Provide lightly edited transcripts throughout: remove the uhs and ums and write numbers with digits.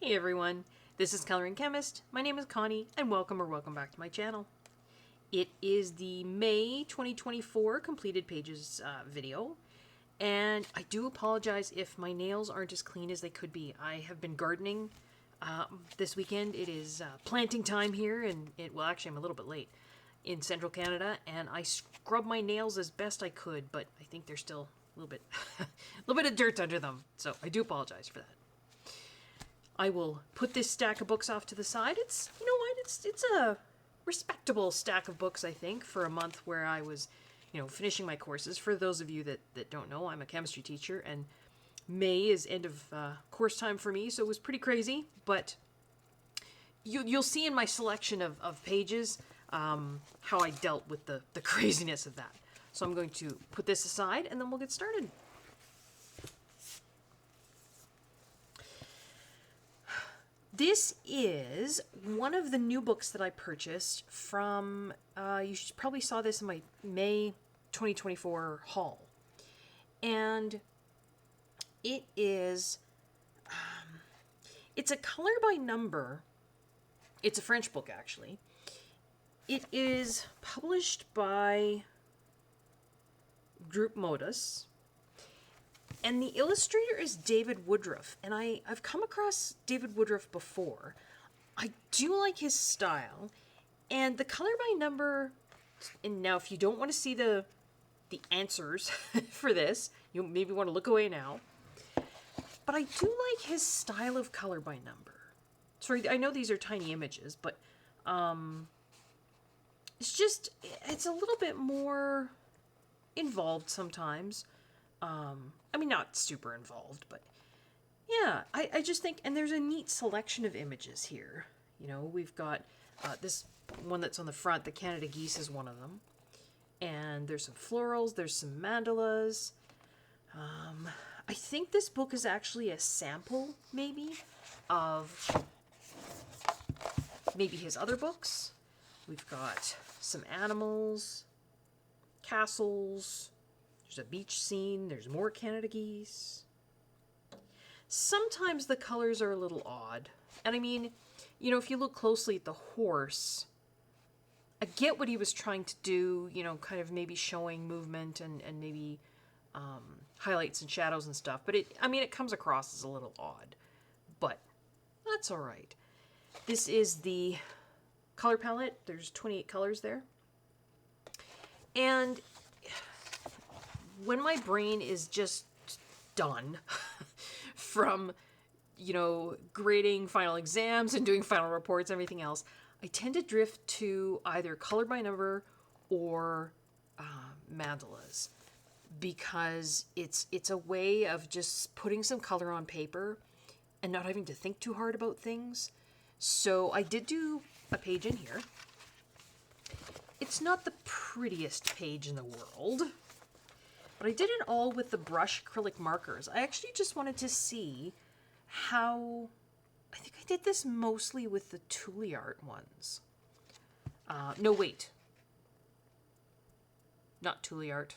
Hey everyone, this is Coloring Chemist. My name is Connie, and welcome back to my channel. It is the May 2024 completed pages video, and I do apologize if my nails aren't as clean as they could be. I have been gardening this weekend. It is planting time here, and actually I'm a little bit late in central Canada, and I scrubbed my nails as best I could, but I think there's still a little bit, a little bit of dirt under them, so I do apologize for that. I will put this stack of books off to the side. It's, you know what, it's a respectable stack of books, I think, for a month where I was, finishing my courses. For those of you that don't know, I'm a chemistry teacher, and May is end of course time for me, so it was pretty crazy, but you'll see in my selection of pages how I dealt with the craziness of that. So I'm going to put this aside, and then we'll get started. This is one of the new books that I purchased from, you probably saw this in my May 2024 haul. And it is, it's a color by number. It's a French book, actually. It is published by Groupe Modus. And the illustrator is David Woodruff, and I've come across David Woodruff before. I do like his style, and the color by number, and now if you don't want to see the answers for this, you maybe want to look away now, but I do like his style of color by number. Sorry, I know these are tiny images, but it's a little bit more involved sometimes. I mean, not super involved, but yeah, I just think, and there's a neat selection of images here. We've got this one that's on the front, the Canada geese is one of them. And there's some florals, there's some mandalas. I think this book is actually a sample, maybe, of maybe his other books. We've got some animals, castles. There's a beach scene. There's more Canada geese. Sometimes the colors are a little odd. And I mean, if you look closely at the horse, I get what he was trying to do, kind of maybe showing movement and maybe highlights and shadows and stuff. But it comes across as a little odd. But that's all right. This is the color palette. There's 28 colors there. And when my brain is just done from, grading final exams and doing final reports, everything else, I tend to drift to either color by number or mandalas, because it's a way of just putting some color on paper and not having to think too hard about things. So I did do a page in here. It's not the prettiest page in the world, but I did it all with the brush acrylic markers. I actually just wanted to see how... I think I did this mostly with the Tule Art ones. No, wait. Not Tule Art.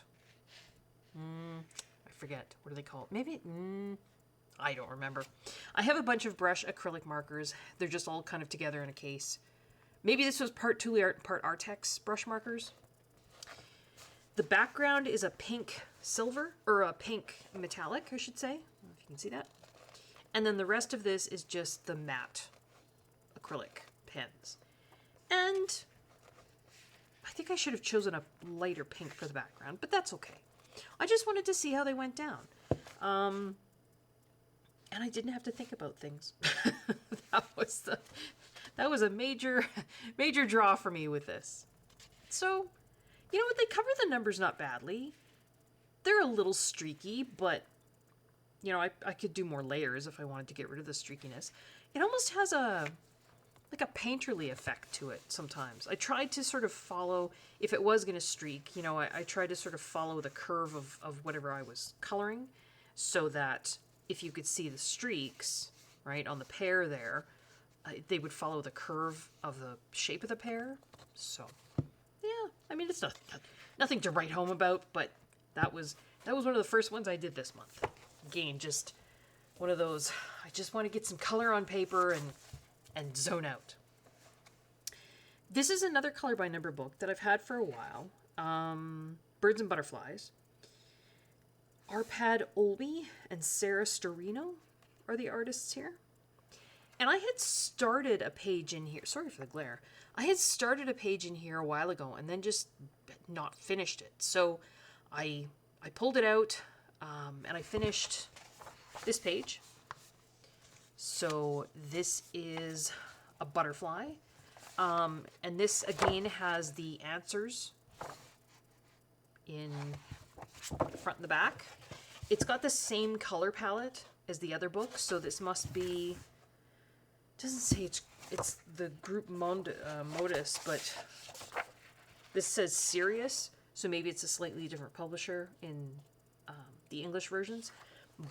I forget. What do they call it? Maybe... I don't remember. I have a bunch of brush acrylic markers. They're just all kind of together in a case. Maybe this was part Tule Art and part Artex brush markers. The background is a pink silver, or a pink metallic, I should say. I don't know if you can see that. And then the rest of this is just the matte acrylic pens. And I think I should have chosen a lighter pink for the background, but that's okay. I just wanted to see how they went down. And I didn't have to think about things. That was a major draw for me with this. So, you know what? They cover the numbers not badly. They're a little streaky, but, I could do more layers if I wanted to get rid of the streakiness. It almost has a painterly effect to it sometimes. I tried to sort of follow, if it was going to streak, I tried to sort of follow the curve of whatever I was coloring, so that if you could see the streaks, right, on the pear there, they would follow the curve of the shape of the pear. So, yeah, it's nothing to write home about, but that was one of the first ones I did this month. Again, just one of those, I just want to get some color on paper and zone out. This is another color by number book that I've had for a while. Birds and Butterflies. Arpad Olby and Sarah Storino are the artists here. And I had started a page in here. Sorry for the glare. I had started a page in here a while ago and then just not finished it. So I pulled it out and I finished this page. So this is a butterfly. And this again has the answers in the front and the back. It's got the same color palette as the other book, so this must be, doesn't say it's the group Modus, but this says Sirius, so maybe it's a slightly different publisher in the English versions,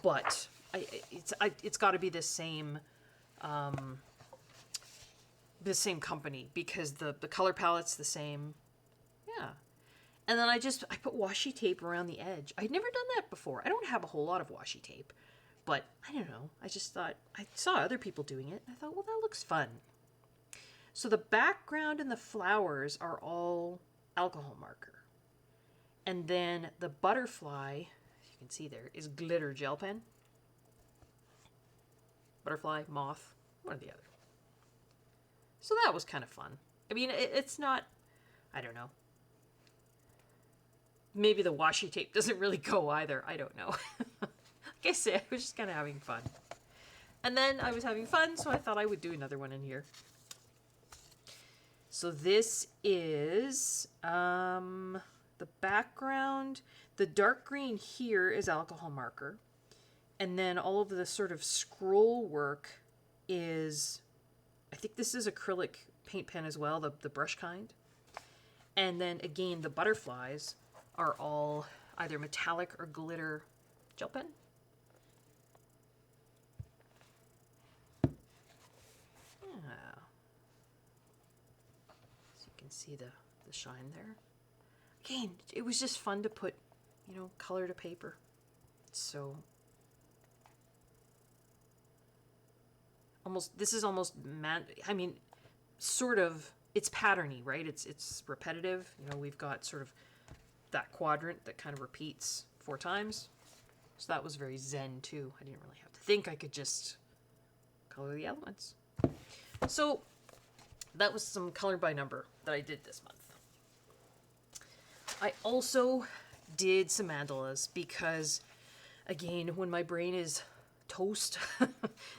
but it's got to be the same company, because the color palette's the same. Yeah. And then I put washi tape around the edge. I'd never done that before. I don't have a whole lot of washi tape, but I don't know. I just thought, I saw other people doing it. And I thought, well, that looks fun. So the background and the flowers are all alcohol marker. And then the butterfly, as you can see there, is glitter gel pen. Butterfly, moth, one or the other. So that was kind of fun. I mean, it's not, I don't know. Maybe the washi tape doesn't really go either. I don't know. Like I said, I was just kind of having fun. And then I was having fun, so I thought I would do another one in here. So this is the background. The dark green here is alcohol marker. And then all of the sort of scroll work is, I think this is acrylic paint pen as well, the brush kind. And then again, the butterflies are all either metallic or glitter gel pen. Yeah. So you can see the shine there. Again, it was just fun to put, color to paper. So this is almost sort of, it's patterny, right? It's repetitive. We've got sort of that quadrant that kind of repeats 4 times. So that was very zen too. I didn't really have to think. I could just color the elements. So that was some color by number that I did this month. I also did some mandalas because, again, when my brain is toast,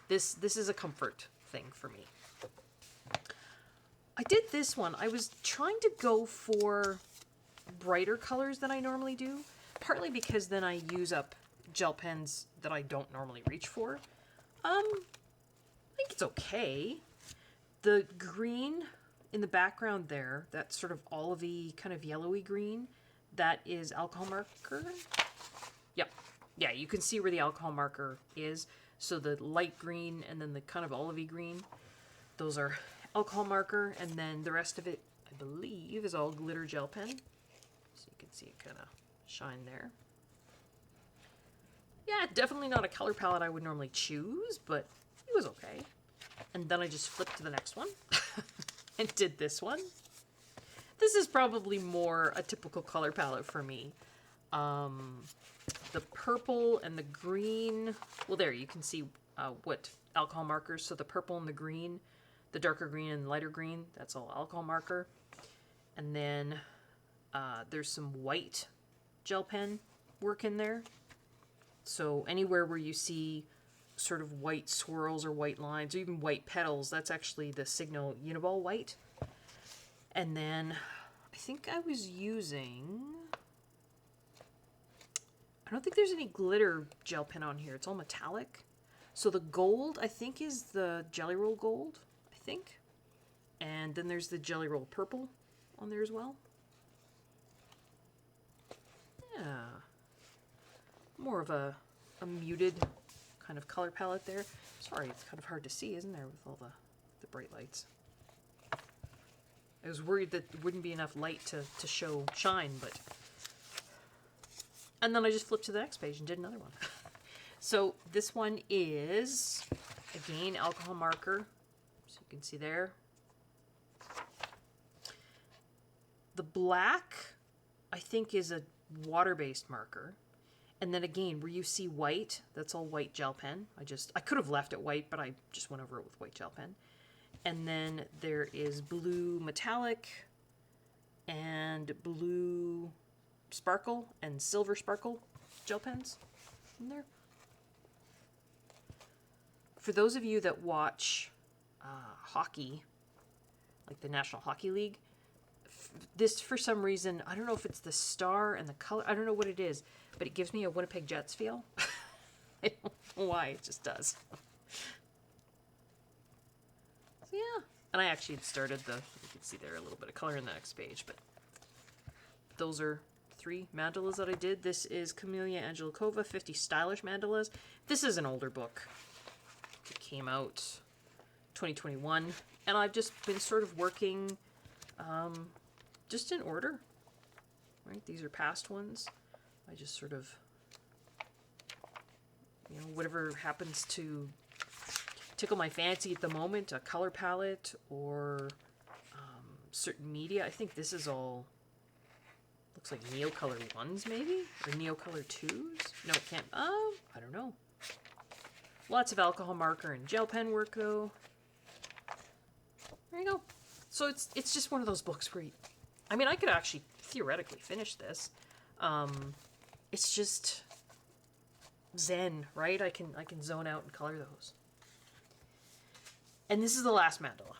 this is a comfort thing for me. I did this one. I was trying to go for brighter colors than I normally do, partly because then I use up gel pens that I don't normally reach for. I think it's okay. The green in the background there, that sort of olivey, kind of yellowy green, that is alcohol marker. Yep. Yeah, you can see where the alcohol marker is. So the light green and then the kind of olivey green, those are alcohol marker, and then the rest of it, I believe, is all glitter gel pen. So you can see it kind of shine there. Yeah, definitely not a color palette I would normally choose, but it was okay. And then I just flipped to the next one and did this one. This is probably more a typical color palette for me. The purple and the green, well, there you can see what alcohol markers. So the purple and the green, the darker green and lighter green, that's all alcohol marker. And then there's some white gel pen work in there. So anywhere where you see sort of white swirls or white lines or even white petals, that's actually the Signal Uniball white. And then I think I was using, I don't think there's any glitter gel pen on here. It's all metallic. So the gold, I think, is the Jelly Roll Gold, I think. And then there's the Jelly Roll Purple on there as well. Yeah. More of a muted kind of color palette there. Sorry, it's kind of hard to see, isn't there, with all the bright lights. I was worried that there wouldn't be enough light to show shine, but... And then I just flipped to the next page and did another one. So this one is, again, alcohol marker. So you can see there. The black, I think, is a water-based marker. And then again, where you see white, that's all white gel pen. I could have left it white, but I just went over it with white gel pen. And then there is blue metallic and blue sparkle and silver sparkle gel pens in there. For those of you that watch hockey, like the National Hockey League, this, for some reason, I don't know if it's the star and the color, I don't know what it is, but it gives me a Winnipeg Jets feel. I don't know why, it just does. So yeah, and I actually had started you can see there a little bit of color in the next page, but those are 3 mandalas that I did. This is Camellia Angelikova, 50 Stylish Mandalas. This is an older book. It came out 2021, and I've just been sort of working just in order, right? These are past ones. I just sort of, you know, whatever happens to tickle my fancy at the moment, a color palette or certain media. I think this is all, looks like Neocolor 1s maybe? Or Neocolor 2s? No, it can't, I don't know. Lots of alcohol marker and gel pen work though. There you go. So it's just one of those books where I mean, I could actually theoretically finish this. It's just zen, right? I can zone out and color those. And this is the last mandala.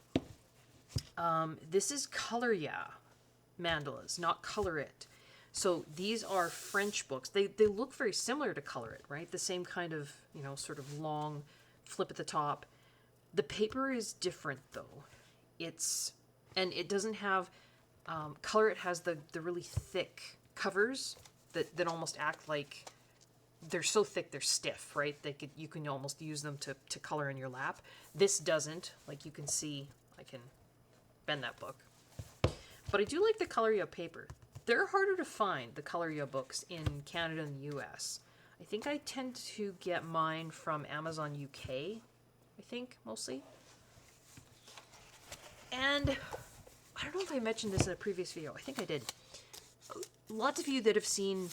This is Color Ya mandalas, not Color It. So these are French books. They look very similar to Color It, right? The same kind of, you know, sort of long flip at the top. The paper is different though. And it doesn't have, Color It has the really thick covers that almost act like, they're so thick they're stiff, right? You can almost use them to color in your lap. This doesn't. Like you can see, I can bend that book. But I do like the Color Ya paper. They're harder to find, the Color Ya books, in Canada and the US. I think I tend to get mine from Amazon UK, I think, mostly. And I don't know if I mentioned this in a previous video. I think I did. Lots of you that have seen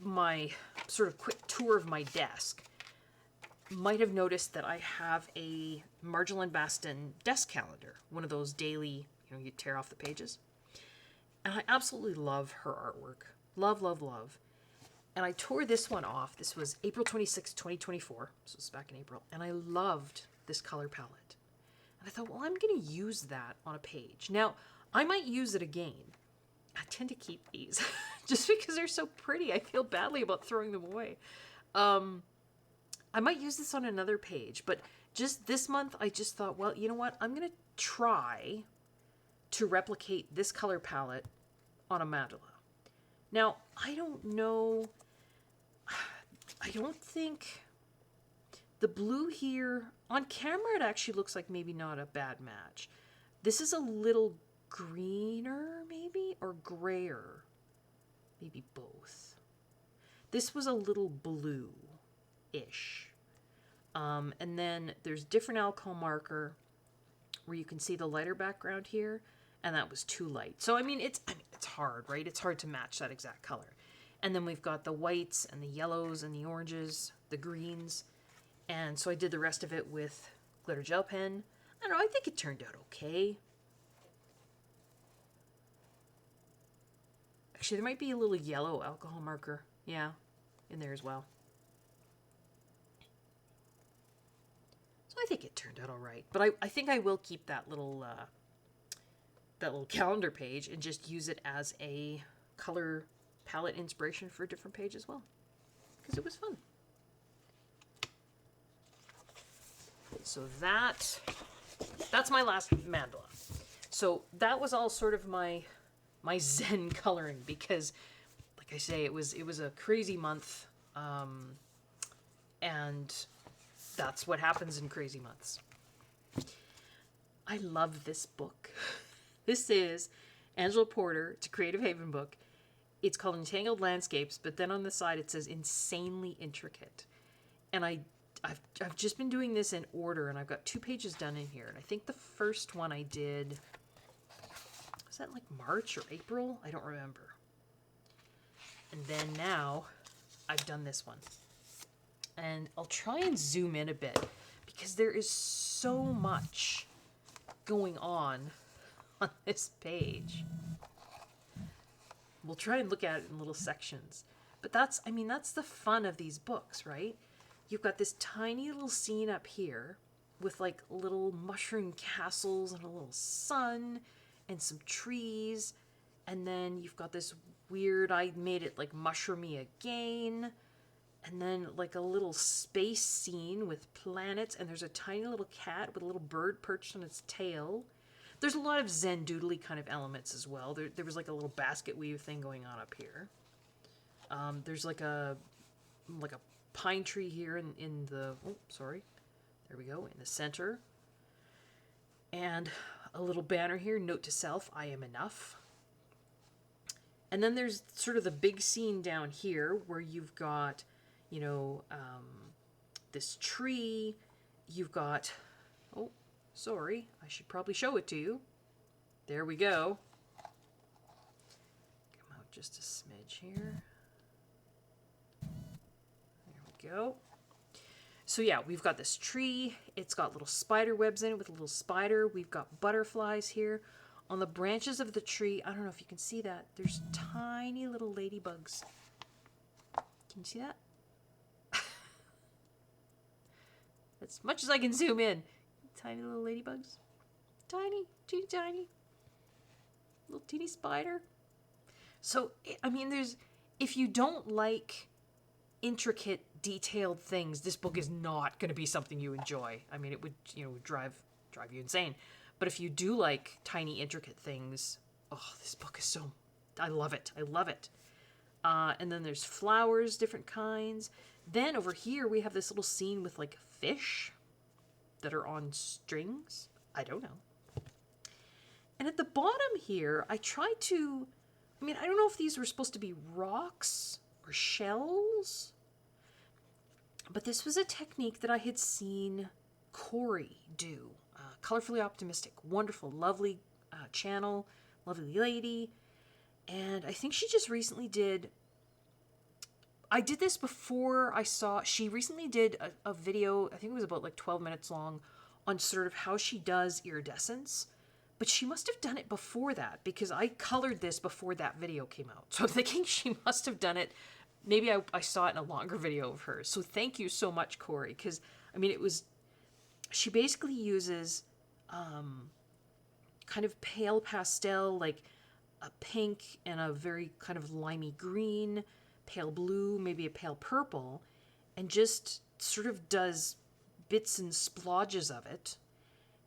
my sort of quick tour of my desk might have noticed that I have a Marjolaine Baston desk calendar, one of those daily, you know, you tear off the pages. And I absolutely love her artwork. Love, love, love. And I tore this one off. This was April 26, 2024. This was back in April. And I loved this color palette. And I thought, well, I'm going to use that on a page. Now, I might use it again. I tend to keep these just because they're so pretty. I feel badly about throwing them away. I might use this on another page, but just this month, I just thought, well, you know what? I'm going to try to replicate this color palette on a mandala. Now, I don't know. I don't think the blue here, on camera, it actually looks like maybe not a bad match. This is a little greener, maybe, or grayer. Maybe both. This was a little blue-ish. And then there's different alcohol marker where you can see the lighter background here, and that was too light. So, I mean, it's hard, right? It's hard to match that exact color. And then we've got the whites and the yellows and the oranges, the greens. And so I did the rest of it with glitter gel pen. I don't know, I think it turned out okay. Actually, there might be a little yellow alcohol marker, yeah, in there as well. So I think it turned out all right. But I think I will keep that little calendar page and just use it as a color palette inspiration for a different page as well, because it was fun. So that's my last mandala. So that was all sort of my zen coloring, because like I say, it was a crazy month, and that's what happens in crazy months. I love this book. This is Angela Porter. It's a Creative Haven book. It's called Entangled Landscapes, but then on the side it says insanely intricate. And I've just been doing this in order, and I've got 2 pages done in here. And I think the first one I did, was that like March or April? I don't remember. And then now I've done this one. And I'll try and zoom in a bit because there is so much going on this page. We'll try and look at it in little sections. But that's the fun of these books, right? You've got this tiny little scene up here with like little mushroom castles and a little sun and some trees. And then you've got this weird, I made it like mushroomy again. And then like a little space scene with planets. And there's a tiny little cat with a little bird perched on its tail. There's a lot of Zen doodly kind of elements as well. There was like a little basket weave thing going on up here. There's like a pine tree here in the, oh, sorry. There we go, in the center. And a little banner here, note to self, I am enough. And then there's sort of the big scene down here where you've got, this tree. You've got, oh, sorry, I should probably show it to you. There we go. Come out just a smidge here. There we go. So yeah, we've got this tree. It's got little spider webs in it with a little spider. We've got butterflies here. On the branches of the tree, I don't know if you can see that, there's tiny little ladybugs. Can you see that? As much as I can zoom in. Tiny little ladybugs. Tiny, teeny tiny. Little teeny spider. So, if you don't like intricate, detailed things, this book is not going to be something you enjoy. I mean, it would, drive you insane. But if you do like tiny, intricate things, oh, this book is so... I love it. I love it. And then there's flowers, different kinds. Then over here, we have this little scene with, like, fish that are on strings. I don't know. And at the bottom here, I tried to... I don't know if these were supposed to be rocks or shells. But this was a technique that I had seen Kori do. Colorfully Optimistic. Wonderful, lovely channel. Lovely lady. And I think she just recently did... I did this before I saw... She recently did a video, I think it was about like 12 minutes long, on sort of how she does iridescence. But she must have done it before that, because I colored this before that video came out. So I'm thinking she must have done it. Maybe I saw it in a longer video of hers. So thank you so much, Kori. Because, it was... She basically uses kind of pale pastel, like a pink and a very kind of limey green, pale blue, maybe a pale purple, and just sort of does bits and splodges of it.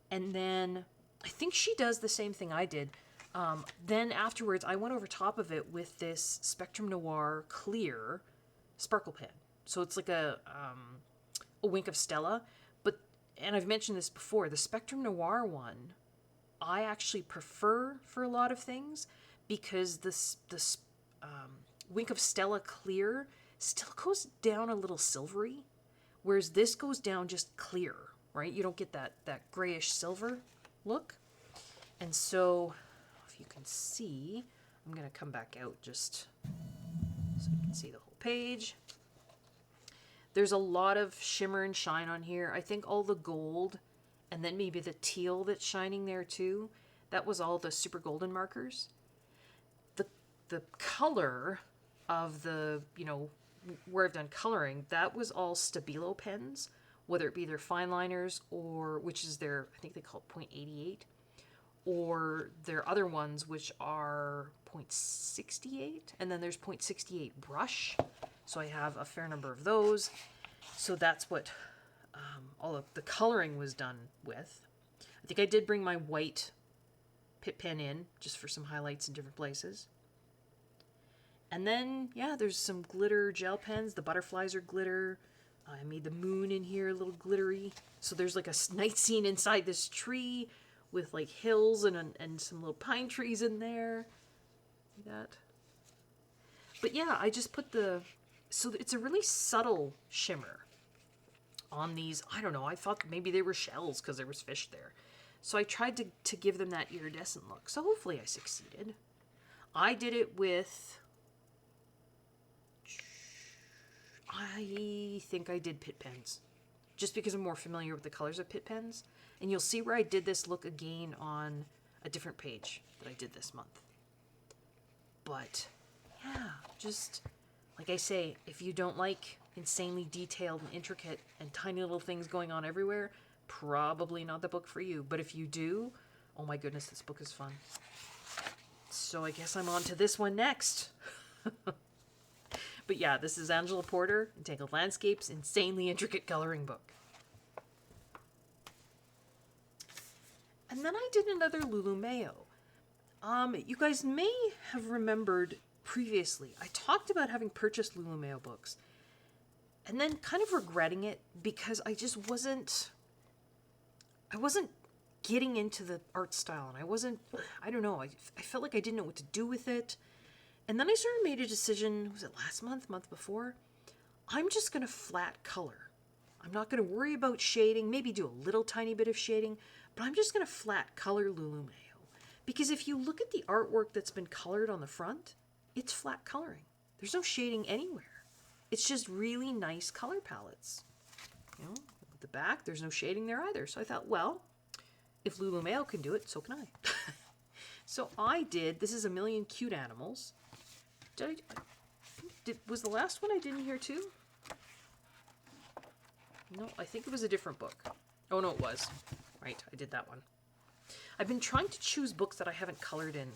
And then I think she does the same thing I did. Then afterwards, I went over top of it with this Spectrum Noir clear sparkle pen. So it's like a Wink of Stella. And I've mentioned this before, the Spectrum Noir one, I actually prefer for a lot of things, because this Wink of Stella clear still goes down a little silvery, whereas this goes down just clear, right? You don't get that grayish silver look. And so, if you can see, I'm going to come back out just so you can see the whole page. There's a lot of shimmer and shine on here. I think all the gold, and then maybe the teal that's shining there too, that was all the super golden markers. The color of the, where I've done coloring, that was all Stabilo pens, whether it be their fine liners or, which is their, I think they call it 0.88, or their other ones, which are 0.68, and then there's 0.68 brush. So I have a fair number of those. So that's what all of the coloring was done with. I think I did bring my white Pip pen in, just for some highlights in different places. And then, yeah, there's some glitter gel pens. The butterflies are glitter. I made the moon in here a little glittery. So there's like a night scene inside this tree with like hills and some little pine trees in there. See that? But yeah, I just put so it's a really subtle shimmer on these. I don't know, I thought maybe they were shells because there was fish there. So I tried to give them that iridescent look. So hopefully I succeeded. I did it with, I think I did pit pens, just because I'm more familiar with the colors of pit pens. And you'll see where I did this look again on a different page that I did this month. But yeah, just like I say, if you don't like insanely detailed and intricate and tiny little things going on everywhere, probably not the book for you. But if you do, oh my goodness, this book is fun. So I guess I'm on to this one next. But yeah, this is Angela Porter, Entangled Landscapes, insanely intricate coloring book. And then I did another Lulu Mayo. You guys may have remembered previously, I talked about having purchased Lulu Mayo books and then kind of regretting it because I wasn't getting into the art style, and I don't know, I felt like I didn't know what to do with it. And then I sort of made a decision, was it last month, month before? I'm just going to flat color. I'm not going to worry about shading, maybe do a little tiny bit of shading, but I'm just going to flat color Lulu Mayo. Because if you look at the artwork that's been colored on the front, it's flat coloring. There's no shading anywhere. It's just really nice color palettes. You know, at the back, there's no shading there either. So I thought, well, if Lulu Mayo can do it, so can I. So I did, this is A Million Cute Animals. Was the last one I did in here too? No, I think it was a different book. Oh no, it was. Right, I did that one. I've been trying to choose books that I haven't colored in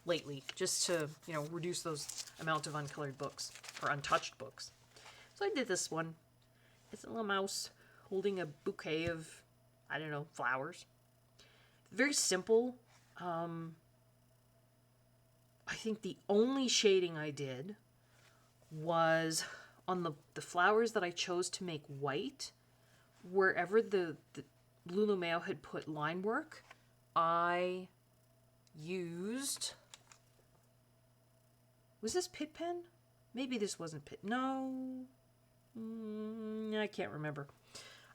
lately, just to, you know, reduce those amount of uncolored books, or untouched books. So I did this one. It's a little mouse holding a bouquet of, I don't know, flowers. Very simple. I think the only shading I did was on the flowers that I chose to make white. Wherever the Lulu Mayo had put line work, I used, was this Pit Pen? Maybe this wasn't Pit, no, I can't remember.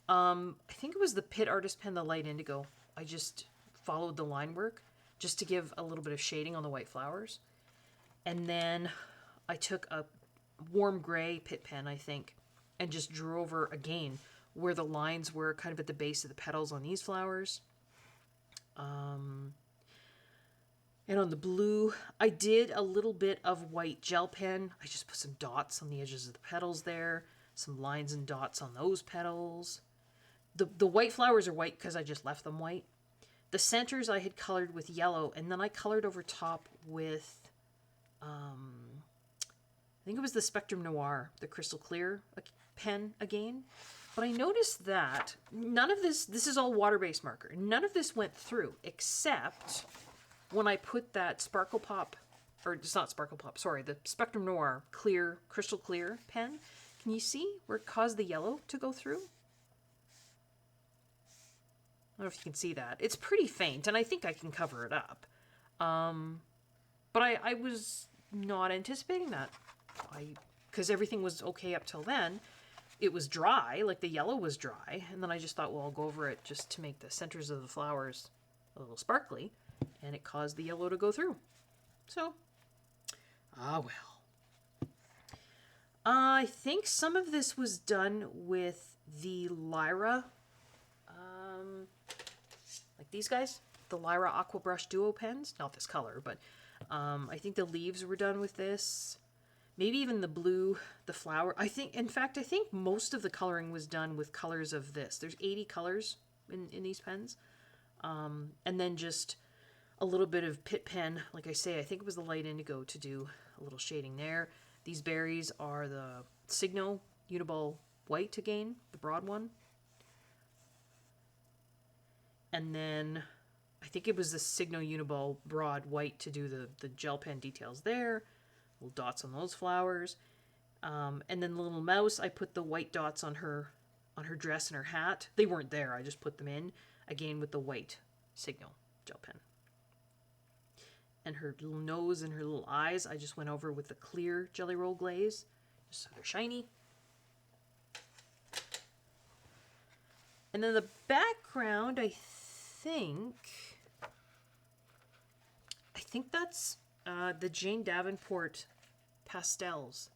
I think it was the Pitt Artist Pen, the light indigo. I just followed the line work just to give a little bit of shading on the white flowers. And then I took a warm gray Pitt Pen, I think, and just drew over again where the lines were kind of at the base of the petals on these flowers. And on the blue, I did a little bit of white gel pen. I just put some dots on the edges of the petals there, some lines and dots on those petals. The white flowers are white because I just left them white. The centers I had colored with yellow, and then I colored over top with, I think it was the Spectrum Noir, the crystal clear pen again. But I noticed that none of this is all water-based marker. None of this went through, except when I put that Sparkle Pop, or it's not Sparkle Pop, sorry, the Spectrum Noir clear, crystal clear pen. Can you see where it caused the yellow to go through? I don't know if you can see that. It's pretty faint, and I think I can cover it up. But I was not anticipating that. Because everything was okay up till then. It was dry, like the yellow was dry, and then I just thought, well, I'll go over it just to make the centers of the flowers a little sparkly, and it caused the yellow to go through. So, well. I think some of this was done with the Lyra, like these guys, the Lyra Aqua Brush Duo pens. Not this color, but I think the leaves were done with this. Maybe even the blue, the flower. In fact, I think most of the coloring was done with colors of this. There's 80 colors in these pens. And then just a little bit of Pitt Pen. Like I say, I think it was the light indigo to do a little shading there. These berries are the Signo Uniball White again, the broad one. And then I think it was the Signo Uniball Broad White to do the gel pen details there. Little dots on those flowers. And then the little mouse, I put the white dots on her dress and her hat. They weren't there, I just put them in, again with the white Signo gel pen. and her little nose and her little eyes, I just went over with the clear Jelly Roll glaze, just so they're shiny. And then the background, I think that's the Jane Davenport pastels.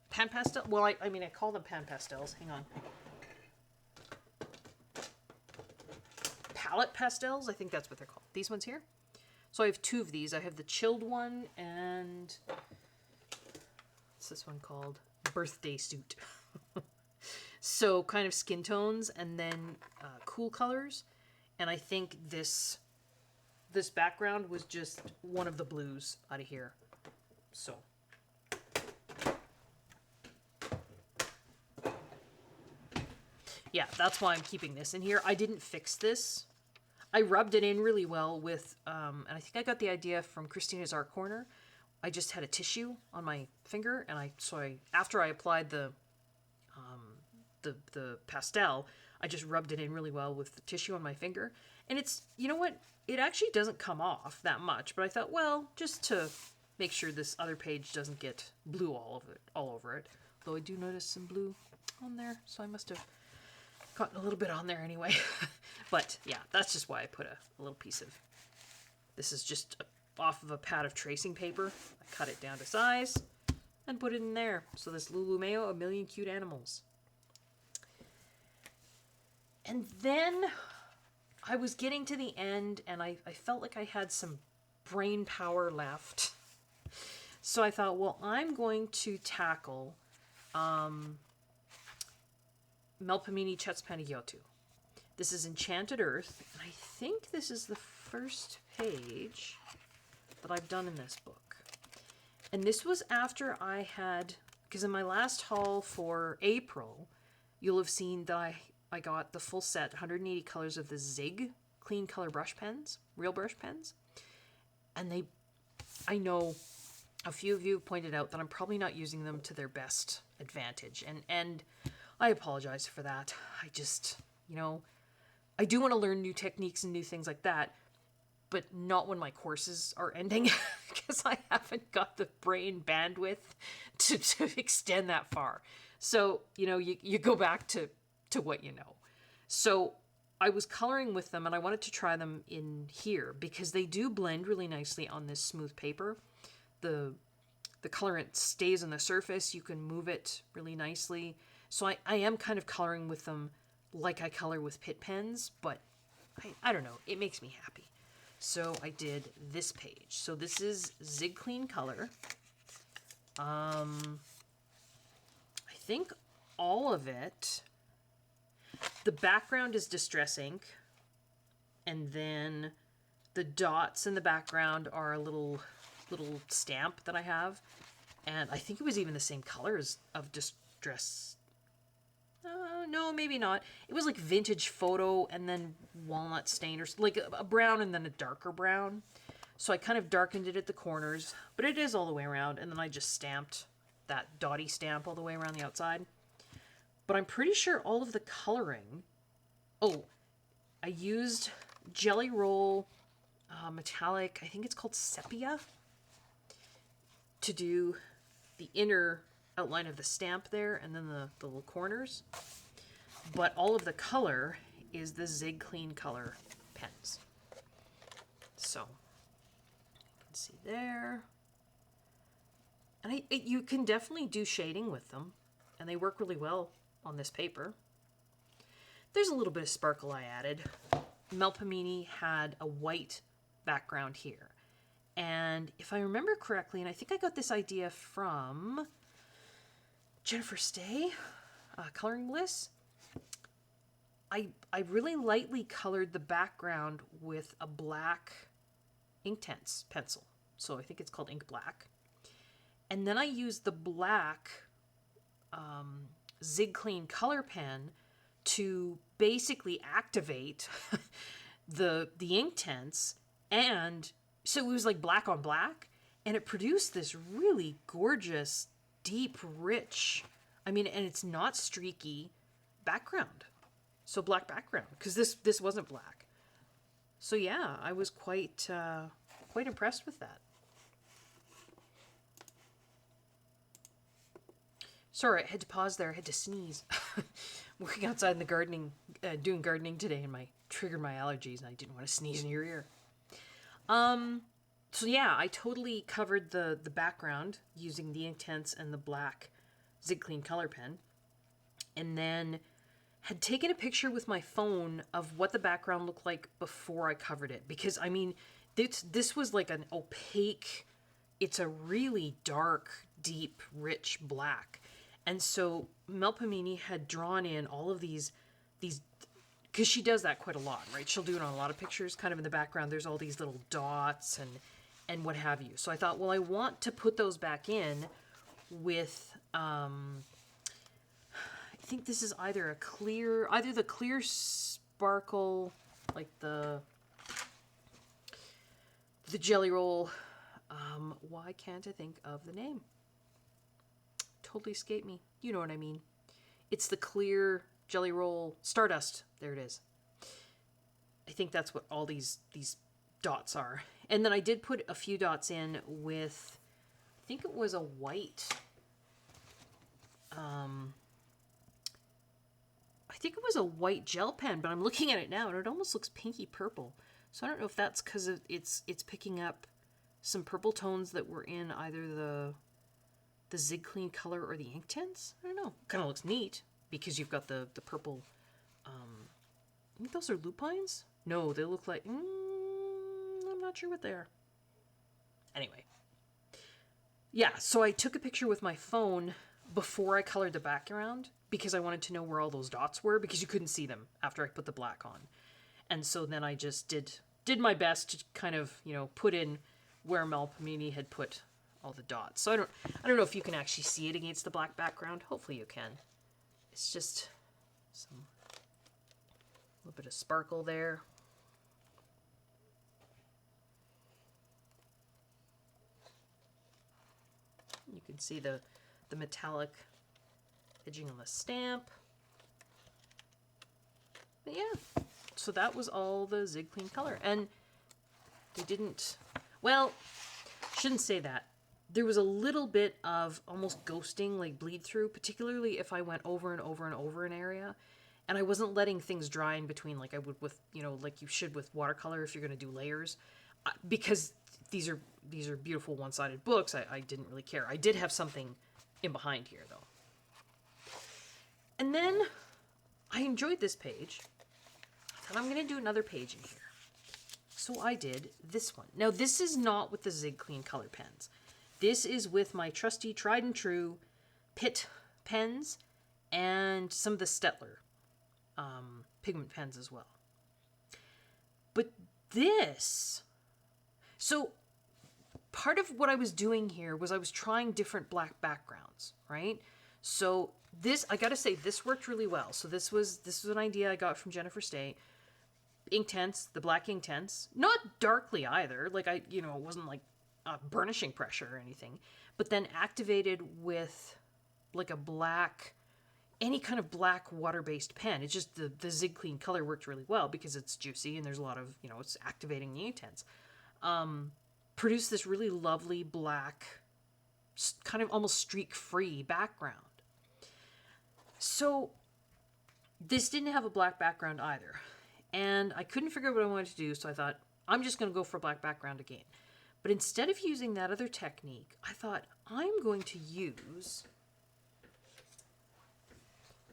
Pan pastel? Well, I mean, I call them pan pastels. Hang on. Palette pastels? I think that's what they're called. These ones here. So I have two of these. I have the chilled one and... what's this one called? Birthday Suit. So kind of skin tones and then cool colors. And I think this background was just one of the blues out of here. So... yeah, that's why I'm keeping this in here. I didn't fix this. I rubbed it in really well with, and I think I got the idea from Christina's Art Corner. I just had a tissue on my finger, and after I applied the pastel, I just rubbed it in really well with the tissue on my finger. And it's, you know what? It actually doesn't come off that much, but I thought, well, just to make sure this other page doesn't get blue all over it. Though I do notice some blue on there, so I must have gotten a little bit on there anyway. But yeah, that's just why I put a little piece of, this is just off of a pad of tracing paper. I cut it down to size and put it in there. So this Lulu Mayo, A Million Cute Animals. And then I was getting to the end and I felt like I had some brain power left. So I thought, well, I'm going to tackle Melpomene Chetspaniyotu. This is Enchanted Earth, and I think this is the first page that I've done in this book. And this was after I had, because in my last haul for April, you'll have seen that I got the full set, 180 colors of the Zig Clean Color brush pens, real brush pens. And I know a few of you have pointed out that I'm probably not using them to their best advantage. And I apologize for that. I just, I do want to learn new techniques and new things like that, but not when my courses are ending, because I haven't got the brain bandwidth to extend that far. So, you go back to what you know. So I was coloring with them, and I wanted to try them in here, because they do blend really nicely on this smooth paper. The colorant stays on the surface. You can move it really nicely. So I am kind of coloring with them like I color with Pitt pens, but I don't know. It makes me happy. So I did this page. So this is Zig Clean Color. I think all of it, the background is Distress ink, and then the dots in the background are a little stamp that I have, and I think it was even the same colors of Distress. No, maybe not. It was like Vintage Photo and then Walnut Stain, or like a brown and then a darker brown. So I kind of darkened it at the corners, but it is all the way around, and then I just stamped that dotty stamp all the way around the outside. But I'm pretty sure all of the coloring... oh, I used Jelly Roll metallic, I think it's called Sepia, to do the inner outline of the stamp there, and then the little corners. But all of the color is the Zig Clean Color pens. So, you can see there. And you can definitely do shading with them, and they work really well on this paper. There's a little bit of sparkle I added. Melpomene had a white background here. And if I remember correctly, and I think I got this idea from Jennifer Stay, Coloring Bliss, I really lightly colored the background with a black Inktense pencil. So I think it's called Ink Black. And then I used the black Zig Clean color pen to basically activate the Inktense, and so it was like black on black, and it produced this really gorgeous, deep, rich, and it's not streaky background. So black background, because this wasn't black. So yeah, I was quite quite impressed with that. Sorry, I had to pause there. I had to sneeze. Working outside in the gardening, doing gardening today, and triggered my allergies, and I didn't want to sneeze in your ear. So yeah, I totally covered the background using the Inktense and the black Zig Clean color pen, and then had taken a picture with my phone of what the background looked like before I covered it. Because I mean, this was like an opaque. It's a really dark, deep, rich black. And so Melpomene had drawn in all of these, because she does that quite a lot, right? She'll do it on a lot of pictures, kind of in the background. There's all these little dots and what have you. So I thought, well, I want to put those back in with, I think this is either the clear sparkle, like the jelly roll. Why can't I think of the name? Totally escaped me. You know what I mean. It's the clear jelly roll Stardust. There it is. I think that's what all these dots are. And then I did put a few dots in with, I think it was a white. I think it was a white gel pen, but I'm looking at it now and it almost looks pinky purple. So I don't know if that's because it's picking up some purple tones that were in either the Zig Clean color or the Inktense. I don't know. Kind of looks neat because you've got the purple. I think those are lupines. No, they look like. I'm not sure what they are. Anyway, yeah. So I took a picture with my phone before I colored the background because I wanted to know where all those dots were because you couldn't see them after I put the black on, and so then I just did my best to kind of put in where Melpomene had put all the dots. So I don't know if you can actually see it against the black background. Hopefully you can. It's just a little bit of sparkle there. You can see the metallic edging on the stamp. But yeah, so that was all the Zig Clean color. And they didn't, well, shouldn't say that. There was a little bit of almost ghosting, like bleed through, particularly if I went over and over and over an area. And I wasn't letting things dry in between like I would with, like you should with watercolor if you're going to do layers. Because these are beautiful one-sided books, I didn't really care. I did have something in behind here, though. And then I enjoyed this page. I thought I'm going to do another page in here. So I did this one. Now, this is not with the Zig Clean color pens. This is with my trusty, tried and true Pitt pens and some of the Stettler pigment pens as well. But this... So part of what I was doing here was I was trying different black backgrounds, right? So this, I gotta say, this worked really well. So this was an idea I got from Jennifer Stay. Inktense, the black Inktense. Not darkly either. Like it wasn't like burnishing pressure or anything. But then activated with like a black, any kind of black water-based pen. It's just the Zig Clean color worked really well because it's juicy and there's a lot of, it's activating the Inktense. Produced this really lovely black, kind of almost streak-free background. So this didn't have a black background either. And I couldn't figure out what I wanted to do, so I thought, I'm just going to go for a black background again. But instead of using that other technique, I thought, I'm going to use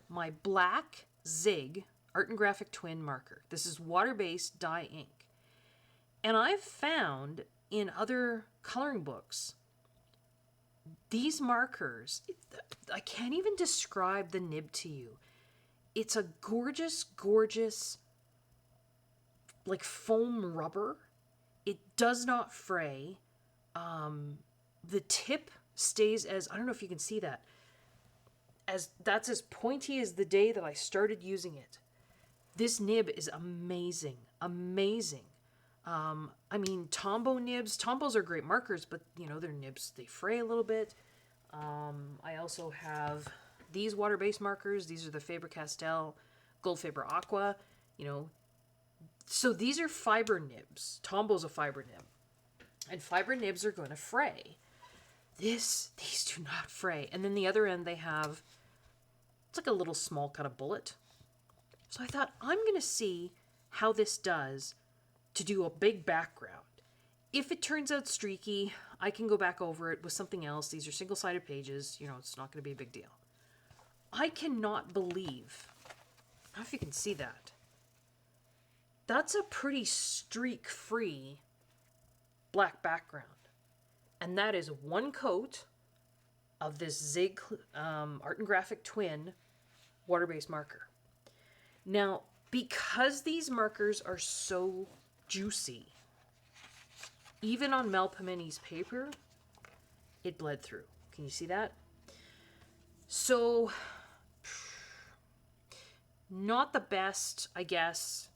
my black Zig Art and Graphic Twin marker. This is water-based dye ink. And I've found in other coloring books, these markers, I can't even describe the nib to you. It's a gorgeous, gorgeous, like foam rubber. It does not fray. The tip stays as, I don't know if you can see that, that's as pointy as the day that I started using it. This nib is amazing, amazing. I mean, Tombow nibs. Tombows are great markers, but, their nibs, they fray a little bit. I also have these water-based markers. These are the Faber-Castell Gold-Faber Aqua, So these are fiber nibs. Tombow's a fiber nib. And fiber nibs are going to fray. These do not fray. And then the other end they have, it's like a little small kind of bullet. So I thought, I'm going to see how this does to do a big background. If it turns out streaky, I can go back over it with something else. These are single-sided pages. You know, it's not going to be a big deal. I cannot believe, I don't know if you can see that. That's a pretty streak-free black background. And that is one coat of this Zig Art and Graphic Twin water-based marker. Now, because these markers are so juicy, even on Melpomene paper, it bled through. Can you see that? So, not the best, I guess,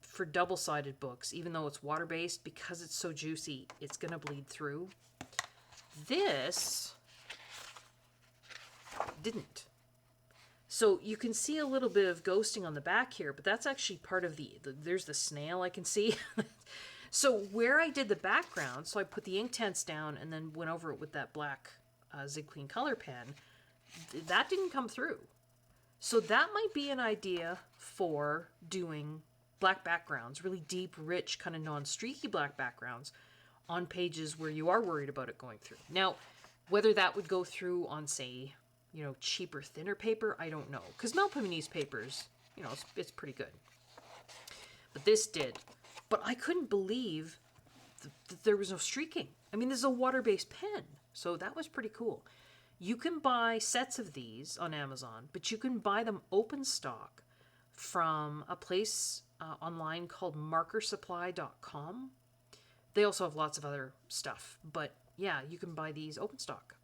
for double-sided books, even though it's water-based, because it's so juicy, it's going to bleed through. This didn't. So you can see a little bit of ghosting on the back here, but that's actually part of there's the snail I can see. So where I did the background, so I put the Inktense down and then went over it with that black Zig Clean color pen, that didn't come through. So that might be an idea for doing black backgrounds, really deep, rich, kind of non-streaky black backgrounds on pages where you are worried about it going through. Now, whether that would go through on, say, you know, cheaper, thinner paper, I don't know. Because Melpomene's papers, you know, it's pretty good. But this did. But I couldn't believe that there was no streaking. I mean, this is a water-based pen. So that was pretty cool. You can buy sets of these on Amazon, but you can buy them open stock from a place online called markersupply.com. They also have lots of other stuff. But yeah, you can buy these open stock.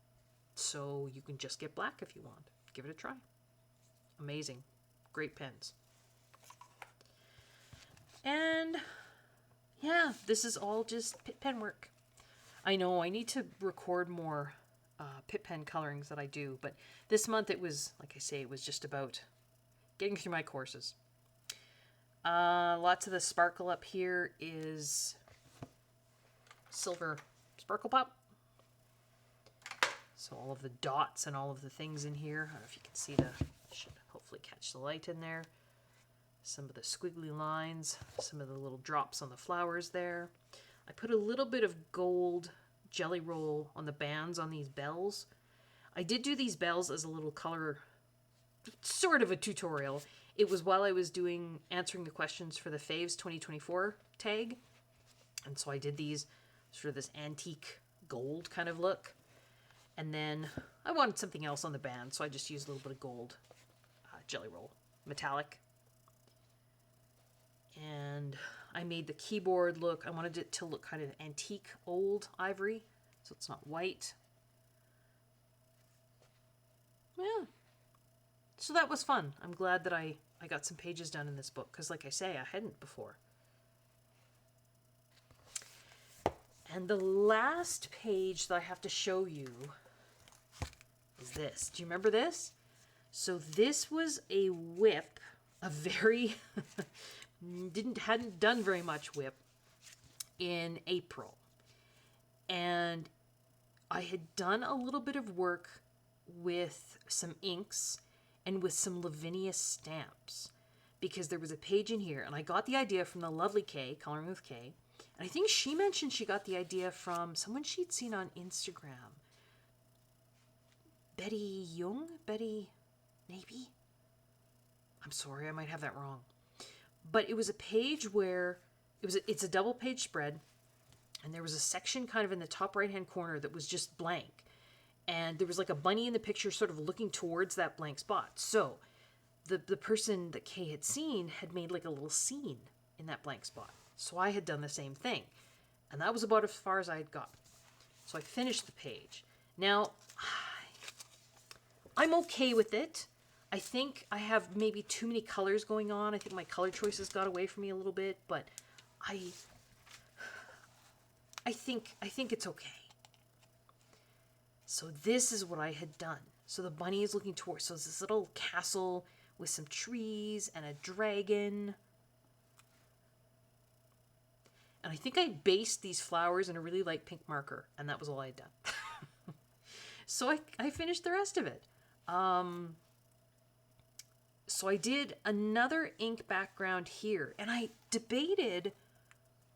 So you can just get black if you want. Give it a try. Amazing. Great pens. And yeah, this is all just Pitt pen work. I know I need to record more Pitt pen colorings that I do, but this month it was, like I say, it was just about getting through my courses. Lots of the sparkle up here is silver sparkle pop. So all of the dots and all of the things in here. I don't know if you can see should hopefully catch the light in there. Some of the squiggly lines, some of the little drops on the flowers there. I put a little bit of gold jelly roll on the bands on these bells. I did do these bells as a little color, sort of a tutorial. It was while I was answering the questions for the Faves 2024 tag. And so I did these, sort of this antique gold kind of look. And then I wanted something else on the band, so I just used a little bit of gold jelly roll, metallic. And I made the keyboard look, I wanted it to look kind of antique old ivory, so it's not white. Yeah. So that was fun. I'm glad that I got some pages done in this book, because like I say, I hadn't before. And the last page that I have to show you is this. Do you remember this? So this was a whip, a very hadn't done very much whip in April. And I had done a little bit of work with some inks and with some Lavinia stamps, because there was a page in here, and I got the idea from the lovely Kay, Coloring with Kay, and I think she mentioned she got the idea from someone she'd seen on Instagram. Betty Young? Betty, maybe? I'm sorry, I might have that wrong. But it was a page where it's a double page spread, and there was a section kind of in the top right hand corner that was just blank, and there was like a bunny in the picture sort of looking towards that blank spot. So the person that Kay had seen had made like a little scene in that blank spot. So I had done the same thing, and that was about as far as I had got. So I finished the page. Now I'm okay with it. I think I have maybe too many colors going on. I think my color choices got away from me a little bit, but I think it's okay. So this is what I had done. So the bunny is looking towards, so it's this little castle with some trees and a dragon. And I think I based these flowers in a really light pink marker, and that was all I had done. So I finished the rest of it. So I did another ink background here, and I debated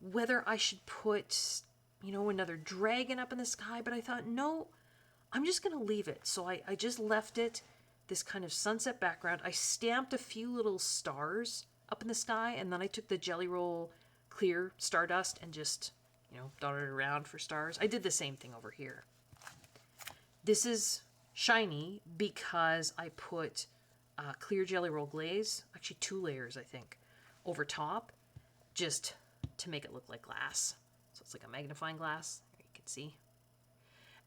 whether I should put, another dragon up in the sky, but I thought, no, I'm just going to leave it. So I just left it this kind of sunset background. I stamped a few little stars up in the sky, and then I took the Jelly Roll clear stardust and just, dotted it around for stars. I did the same thing over here. This is shiny because I put clear Jelly Roll glaze, actually 2 layers, I think, over top, just to make it look like glass. So it's like a magnifying glass. There you can see.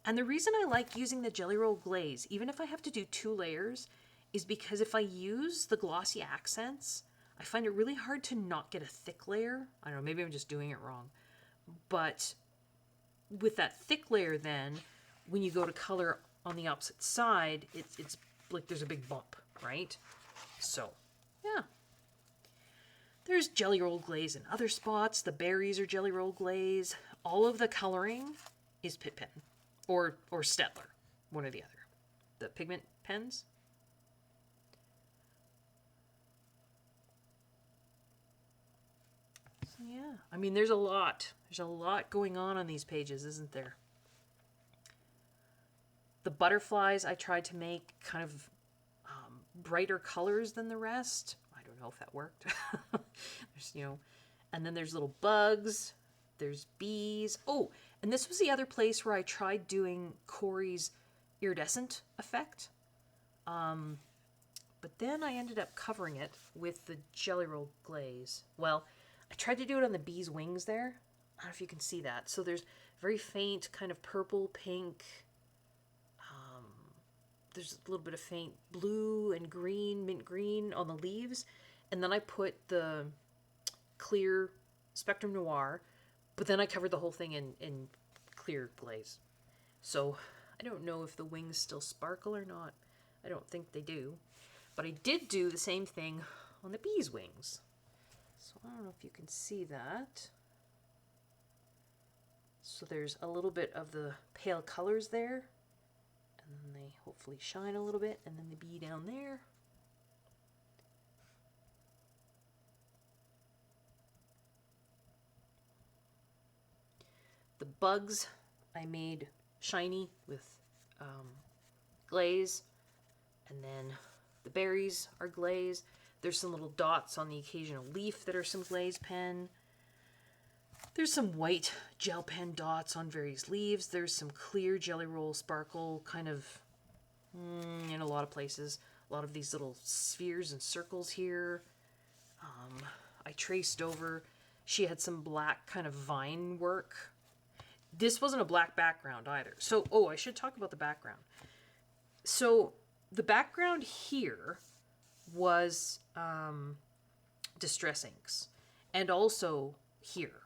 And the reason I like using the Jelly Roll glaze, even if I have to do 2 layers, is because if I use the glossy accents, I find it really hard to not get a thick layer. I don't know, maybe I'm just doing it wrong. But with that thick layer then, when you go to color on the opposite side, it's like there's a big bump, right? So, yeah. There's Jelly Roll glaze in other spots. The berries are Jelly Roll glaze. All of the coloring is Pitt Pen. Or Stettler, one or the other. The pigment pens. So yeah, I mean, there's a lot. There's a lot going on these pages, isn't there? The butterflies I tried to make kind of brighter colors than the rest. I don't know if that worked. There's, and then there's little bugs. There's bees. Oh, and this was the other place where I tried doing Kori's iridescent effect. But then I ended up covering it with the Jelly Roll glaze. Well, I tried to do it on the bee's wings there. I don't know if you can see that. So there's very faint kind of purple, pink. There's a little bit of faint blue and green, mint green on the leaves. And then I put the clear Spectrum Noir. But then I covered the whole thing in clear glaze. So I don't know if the wings still sparkle or not. I don't think they do. But I did do the same thing on the bee's wings. So I don't know if you can see that. So there's a little bit of the pale colors there. And then they hopefully shine a little bit. And then the bee down there. The bugs I made shiny with glaze, and then the berries are glaze. There's some little dots on the occasional leaf that are some glaze pen. There's some white gel pen dots on various leaves. There's some clear Jelly Roll sparkle kind of in a lot of places. A lot of these little spheres and circles here. I traced over. She had some black kind of vine work. This wasn't a black background either. So, I should talk about the background. So, the background here was Distress Inks. And also here.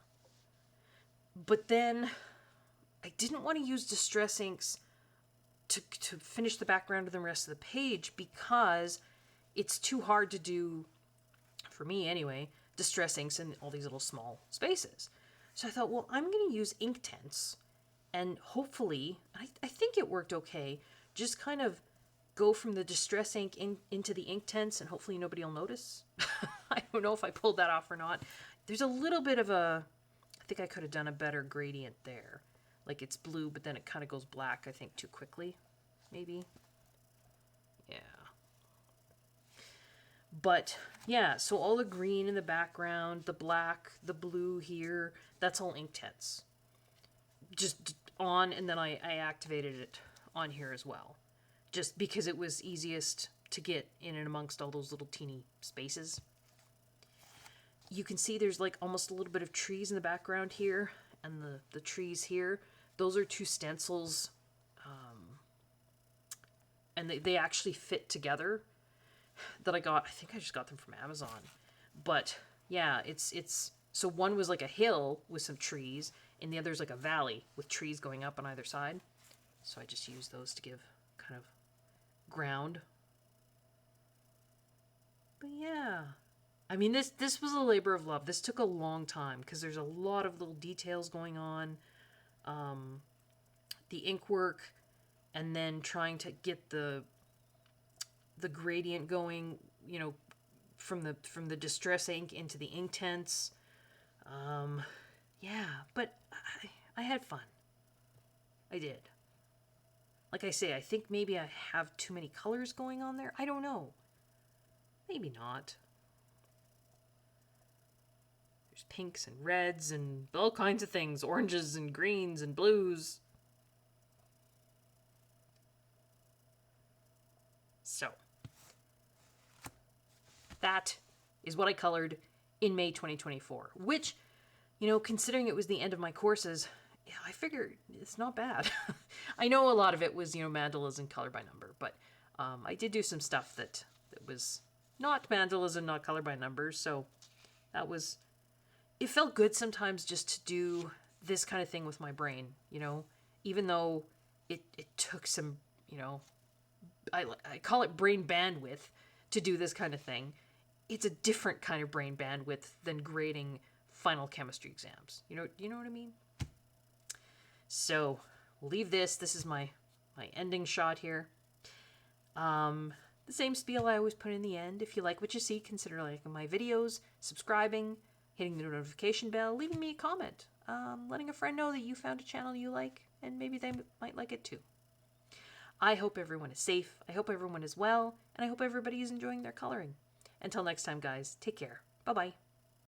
But then, I didn't want to use Distress Inks to finish the background of the rest of the page because it's too hard to do, for me anyway, Distress Inks in all these little small spaces. So I thought, well, I'm going to use Inktense, and hopefully, I think it worked okay, just kind of go from the Distress Ink into the Inktense, and hopefully nobody will notice. I don't know if I pulled that off or not. There's a little bit of I think I could have done a better gradient there. Like it's blue, but then it kind of goes black, I think, too quickly, maybe. Yeah. But, yeah, so all the green in the background, the black, the blue here, that's all Inktense. Just on, and then I activated it on here as well. Just because it was easiest to get in and amongst all those little teeny spaces. You can see there's like almost a little bit of trees in the background here, and the trees here. Those are 2 stencils, and they actually fit together. That I got, I think I just got them from Amazon. But yeah, it's so one was like a hill with some trees, and the other's like a valley with trees going up on either side. So I just used those to give kind of ground. But yeah, I mean, this was a labor of love. This took a long time because there's a lot of little details going on. The ink work, and then trying to get the gradient going, you know, from the distress ink into the Inktense. Yeah, but I had fun. I did. Like I say, I think maybe I have too many colors going on there. I don't know. Maybe not. There's pinks and reds and all kinds of things. Oranges and greens and blues. So, that is what I colored in May 2024. Which, you know, considering it was the end of my courses, yeah, I figure it's not bad. I know a lot of it was, you know, mandalas and color by number, but I did do some stuff that was not mandalas and not color by numbers, so that was... It felt good sometimes just to do this kind of thing with my brain, you know, even though it took some, you know, I call it brain bandwidth to do this kind of thing. It's a different kind of brain bandwidth than grading final chemistry exams. You know what I mean? So we'll leave this. This is my ending shot here. The same spiel I always put in the end. If you like what you see, consider liking my videos, subscribing, hitting the notification bell, leaving me a comment, letting a friend know that you found a channel you like, and maybe they might like it too. I hope everyone is safe, I hope everyone is well, and I hope everybody is enjoying their coloring. Until next time, guys, take care. Bye-bye.